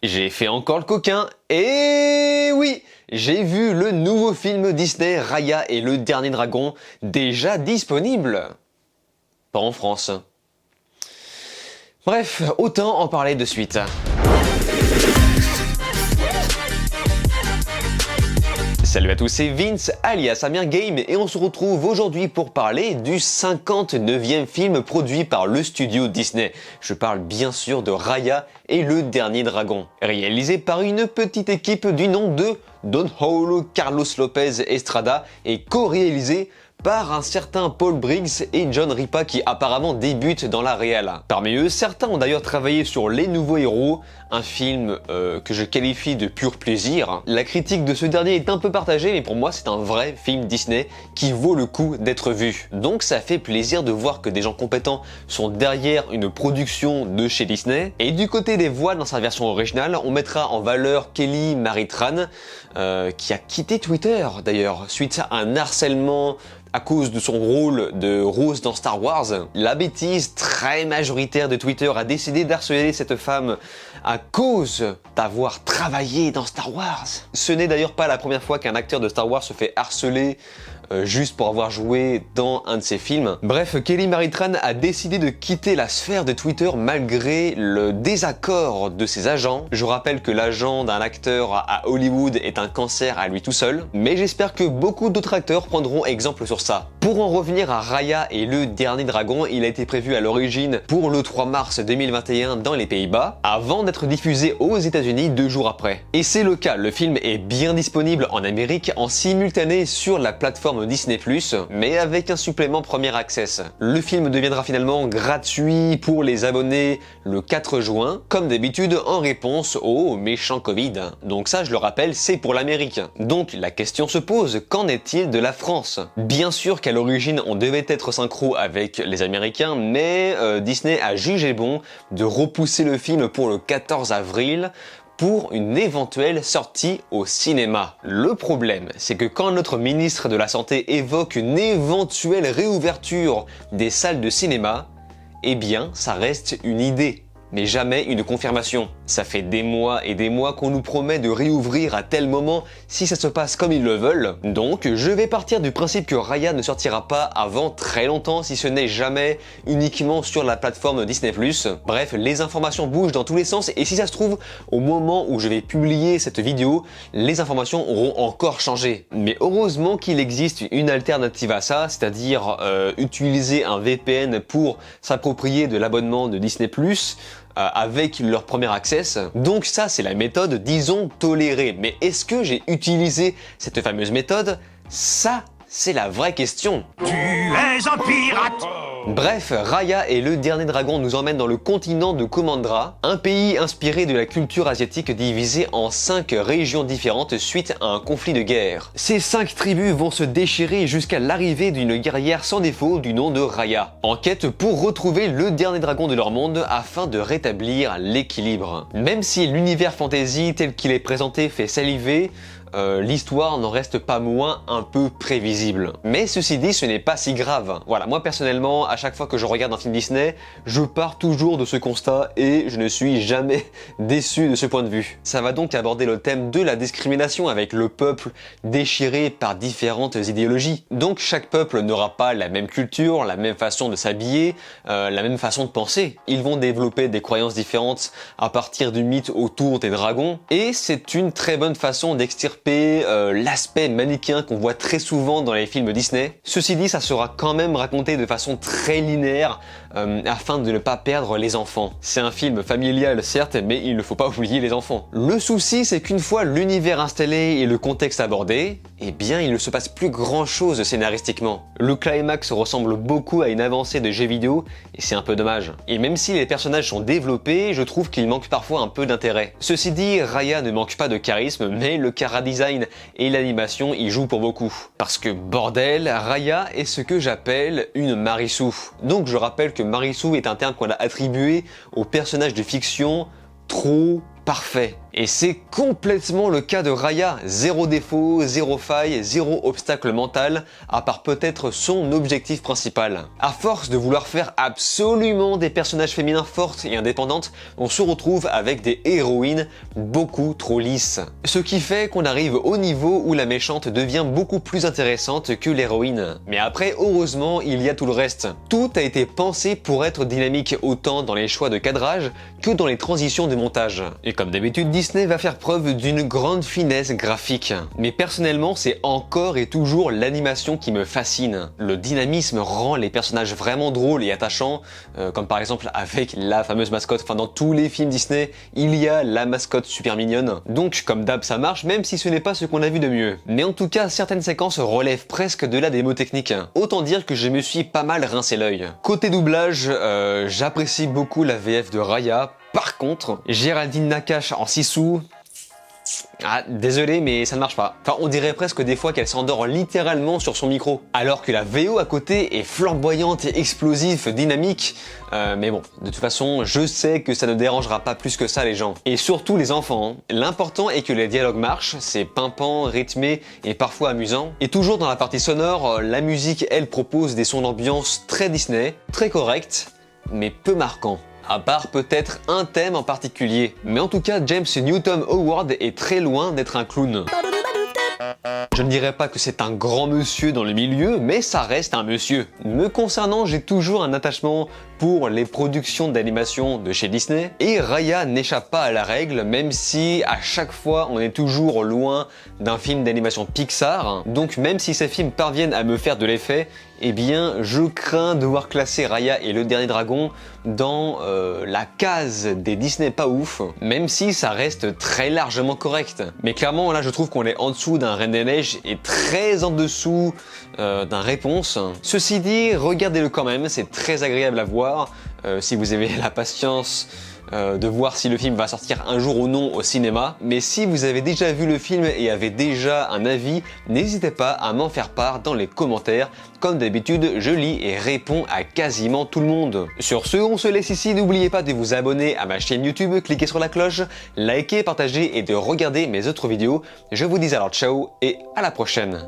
J'ai fait encore le coquin, et oui, j'ai vu le nouveau film Disney Raya et le Dernier Dragon, déjà disponible. Pas en France. Bref, autant en parler de suite. Salut à tous, c'est Vince alias Amir Game et on se retrouve aujourd'hui pour parler du 59e film produit par le studio Disney. Je parle bien sûr de Raya et le Dernier Dragon, réalisé par une petite équipe du nom de Don Paulo Carlos Lopez Estrada et co-réalisé par un certain Paul Briggs et John Ripa qui apparemment débutent dans la réal. Parmi eux, certains ont d'ailleurs travaillé sur Les Nouveaux Héros, un film que je qualifie de pur plaisir. La critique de ce dernier est un peu partagée, mais pour moi c'est un vrai film Disney qui vaut le coup d'être vu. Donc ça fait plaisir de voir que des gens compétents sont derrière une production de chez Disney. Et du côté des voix dans sa version originale, on mettra en valeur Kelly Marie Tran, qui a quitté Twitter d'ailleurs, suite à un harcèlement à cause de son rôle de Rose dans Star Wars. La bêtise très majoritaire de Twitter a décidé d'harceler cette femme à cause d'avoir travaillé dans Star Wars. Ce n'est d'ailleurs pas la première fois qu'un acteur de Star Wars se fait harceler juste pour avoir joué dans un de ses films. Bref, Kelly Marie Tran a décidé de quitter la sphère de Twitter malgré le désaccord de ses agents. Je rappelle que l'agent d'un acteur à Hollywood est un cancer à lui tout seul, mais j'espère que beaucoup d'autres acteurs prendront exemple sur ça. Pour en revenir à Raya et le Dernier Dragon, il a été prévu à l'origine pour le 3 mars 2021 dans les Pays-Bas, avant d'être diffusé aux États-Unis 2 jours après. Et c'est le cas, le film est bien disponible en Amérique en simultané sur la plateforme Disney+, mais avec un supplément Premier Access. Le film deviendra finalement gratuit pour les abonnés le 4 juin, comme d'habitude en réponse au méchant Covid. Donc ça, je le rappelle, c'est pour l'Amérique. Donc la question se pose, qu'en est-il de la France? Bien sûr qu'à l'origine, on devait être synchro avec les Américains, mais Disney a jugé bon de repousser le film pour le 14 avril, pour une éventuelle sortie au cinéma. Le problème, c'est que quand notre ministre de la Santé évoque une éventuelle réouverture des salles de cinéma, eh bien, ça reste une idée, mais jamais une confirmation. Ça fait des mois et des mois qu'on nous promet de réouvrir à tel moment si ça se passe comme ils le veulent. Donc je vais partir du principe que Raya ne sortira pas avant très longtemps, si ce n'est jamais uniquement sur la plateforme Disney+. Bref, les informations bougent dans tous les sens et si ça se trouve, au moment où je vais publier cette vidéo, les informations auront encore changé. Mais heureusement qu'il existe une alternative à ça, c'est-à-dire utiliser un VPN pour s'approprier de l'abonnement de Disney+, avec leur Premier Access. Donc ça, c'est la méthode, disons, tolérée. Mais est-ce que j'ai utilisé cette fameuse méthode? Ça, c'est la vraie question. Tu es un pirate! Bref, Raya et le Dernier Dragon nous emmènent dans le continent de Kumandra, un pays inspiré de la culture asiatique divisé en 5 régions différentes suite à un conflit de guerre. Ces 5 tribus vont se déchirer jusqu'à l'arrivée d'une guerrière sans défaut du nom de Raya, en quête pour retrouver le Dernier Dragon de leur monde afin de rétablir l'équilibre. Même si l'univers fantasy tel qu'il est présenté fait saliver, l'histoire n'en reste pas moins un peu prévisible. Mais ceci dit, ce n'est pas si grave. Voilà, moi personnellement, à chaque fois que je regarde un film Disney, je pars toujours de ce constat et je ne suis jamais déçu de ce point de vue. Ça va donc aborder le thème de la discrimination avec le peuple déchiré par différentes idéologies. Donc chaque peuple n'aura pas la même culture, la même façon de s'habiller, la même façon de penser. Ils vont développer des croyances différentes à partir du mythe autour des dragons et c'est une très bonne façon d'extirper l'aspect manichéen qu'on voit très souvent dans les films Disney. Ceci dit, ça sera quand même raconté de façon très linéaire afin de ne pas perdre les enfants. C'est un film familial certes, mais il ne faut pas oublier les enfants. Le souci, c'est qu'une fois l'univers installé et le contexte abordé, eh bien il ne se passe plus grand chose scénaristiquement. Le climax ressemble beaucoup à une avancée de jeux vidéo et c'est un peu dommage. Et même si les personnages sont développés, je trouve qu'il manque parfois un peu d'intérêt. Ceci dit, Raya ne manque pas de charisme, mais le chara-design et l'animation y jouent pour beaucoup. Parce que bordel, Raya est ce que j'appelle une Marissou. Donc je rappelle que Marissou est un terme qu'on a attribué aux personnages de fiction trop parfait. Et c'est complètement le cas de Raya, zéro défaut, zéro faille, zéro obstacle mental, à part peut-être son objectif principal. À force de vouloir faire absolument des personnages féminins fortes et indépendantes, on se retrouve avec des héroïnes beaucoup trop lisses. Ce qui fait qu'on arrive au niveau où la méchante devient beaucoup plus intéressante que l'héroïne. Mais après, heureusement, il y a tout le reste. Tout a été pensé pour être dynamique autant dans les choix de cadrage que dans les transitions de montage. Et comme d'habitude, Disney va faire preuve d'une grande finesse graphique. Mais personnellement, c'est encore et toujours l'animation qui me fascine. Le dynamisme rend les personnages vraiment drôles et attachants, comme par exemple avec la fameuse mascotte. Enfin, dans tous les films Disney, il y a la mascotte super mignonne. Donc, comme d'hab, ça marche, même si ce n'est pas ce qu'on a vu de mieux. Mais en tout cas, certaines séquences relèvent presque de la démo technique. Autant dire que je me suis pas mal rincé l'œil. Côté doublage, j'apprécie beaucoup la VF de Raya. Par contre, Géraldine Nakache en Sisu, ah, désolé, mais ça ne marche pas. Enfin, on dirait presque des fois qu'elle s'endort littéralement sur son micro. Alors que la VO à côté est flamboyante et explosive, dynamique. Mais bon, de toute façon, je sais que ça ne dérangera pas plus que ça les gens. Et surtout les enfants. Hein. L'important est que les dialogues marchent, c'est pimpant, rythmé et parfois amusant. Et toujours dans la partie sonore, la musique, elle, propose des sons d'ambiance très Disney, très corrects, mais peu marquants. À part peut-être un thème en particulier. Mais en tout cas, James Newton Howard est très loin d'être un clown. Je ne dirais pas que c'est un grand monsieur dans le milieu, mais ça reste un monsieur. Me concernant, j'ai toujours un attachement pour les productions d'animation de chez Disney, et Raya n'échappe pas à la règle, même si à chaque fois on est toujours loin d'un film d'animation Pixar. Donc même si ces films parviennent à me faire de l'effet, eh bien je crains de voir classer Raya et le Dernier Dragon dans la case des Disney pas ouf, même si ça reste très largement correct. Mais clairement là je trouve qu'on est en dessous d'un Reine des Neiges et très en dessous d'un Réponse. Ceci dit, regardez-le quand même, c'est très agréable à voir. Si vous avez la patience de voir si le film va sortir un jour ou non au cinéma. Mais si vous avez déjà vu le film et avez déjà un avis, n'hésitez pas à m'en faire part dans les commentaires. Comme d'habitude, je lis et réponds à quasiment tout le monde. Sur ce, on se laisse ici. N'oubliez pas de vous abonner à ma chaîne YouTube, cliquez sur la cloche, likez, partagez et de regarder mes autres vidéos. Je vous dis alors ciao et à la prochaine.